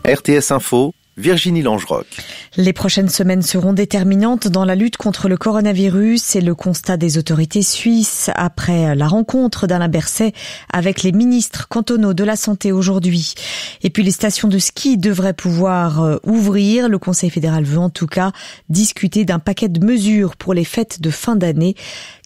RTS Info, Virginie Langerock. Les prochaines semaines seront déterminantes dans la lutte contre le coronavirus. C'est le constat des autorités suisses après la rencontre d'Alain Berset avec les ministres cantonaux de la Santé aujourd'hui. Et puis les stations de ski devraient pouvoir ouvrir. Le Conseil fédéral veut en tout cas discuter d'un paquet de mesures pour les fêtes de fin d'année,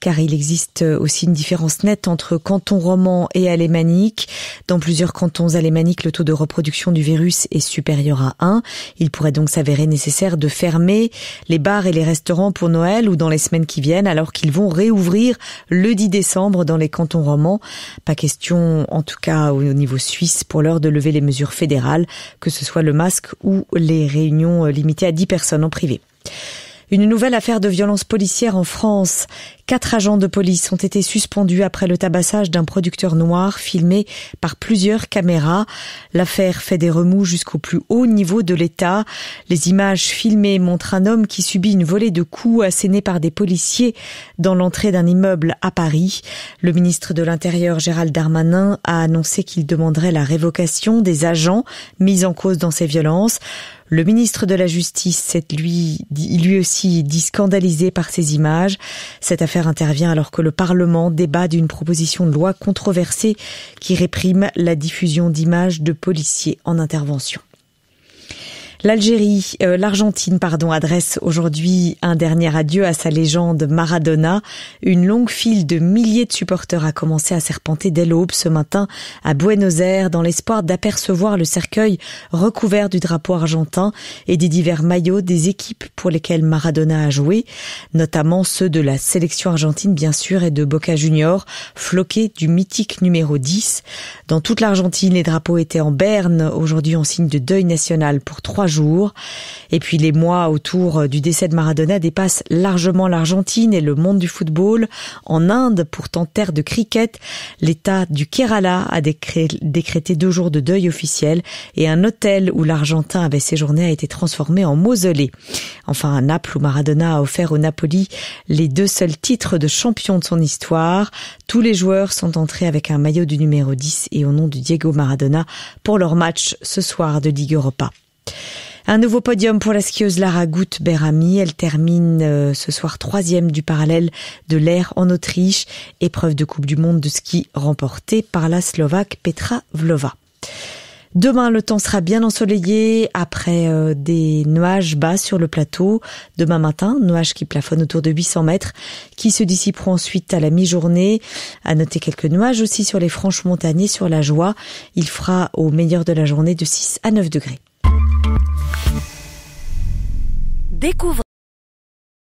car il existe aussi une différence nette entre canton roman et alémanique. Dans plusieurs cantons alémaniques, le taux de reproduction du virus est supérieur à 1. Il pourrait donc s'avérer nécessaire de fermer les bars et les restaurants pour Noël ou dans les semaines qui viennent, alors qu'ils vont réouvrir le 10 décembre dans les cantons romans. Pas question, en tout cas au niveau suisse, pour l'heure de lever les mesures fédérales, que ce soit le masque ou les réunions limitées à 10 personnes en privé. Une nouvelle affaire de violence policière en France. 4 agents de police ont été suspendus après le tabassage d'un producteur noir filmé par plusieurs caméras. L'affaire fait des remous jusqu'au plus haut niveau de l'État. Les images filmées montrent un homme qui subit une volée de coups assénés par des policiers dans l'entrée d'un immeuble à Paris. Le ministre de l'Intérieur, Gérald Darmanin, a annoncé qu'il demanderait la révocation des agents mis en cause dans ces violences. Le ministre de la Justice s'est lui aussi dit scandalisé par ces images. Cette affaire intervient alors que le Parlement débat d'une proposition de loi controversée qui réprime la diffusion d'images de policiers en intervention. L'Argentine adresse aujourd'hui un dernier adieu à sa légende Maradona. Une longue file de milliers de supporters a commencé à serpenter dès l'aube ce matin à Buenos Aires dans l'espoir d'apercevoir le cercueil recouvert du drapeau argentin et des divers maillots des équipes pour lesquelles Maradona a joué, notamment ceux de la sélection argentine bien sûr et de Boca Juniors, floqués du mythique numéro 10. Dans toute l'Argentine, les drapeaux étaient en berne aujourd'hui en signe de deuil national pour 3 jours. Et puis les mois autour du décès de Maradona dépassent largement l'Argentine et le monde du football. En Inde, pourtant terre de cricket, l'État du Kerala a décrété 2 jours de deuil officiel et un hôtel où l'Argentin avait séjourné a été transformé en mausolée. Enfin, à Naples, où Maradona a offert au Napoli les 2 seuls titres de champion de son histoire. Tous les joueurs sont entrés avec un maillot du numéro 10 et au nom de Diego Maradona pour leur match ce soir de Ligue Europa. Un nouveau podium pour la skieuse Lara Gut-Berami. Elle termine ce soir 3e du parallèle de l'air en Autriche. Épreuve de Coupe du Monde de ski remportée par la Slovaque Petra Vlhová. Demain, le temps sera bien ensoleillé après des nuages bas sur le plateau. Demain matin, nuages qui plafonnent autour de 800 mètres, qui se dissiperont ensuite à la mi-journée. À noter quelques nuages aussi sur les franches montagnes et sur la Joie. Il fera au meilleur de la journée de 6 à 9 degrés. Découvrez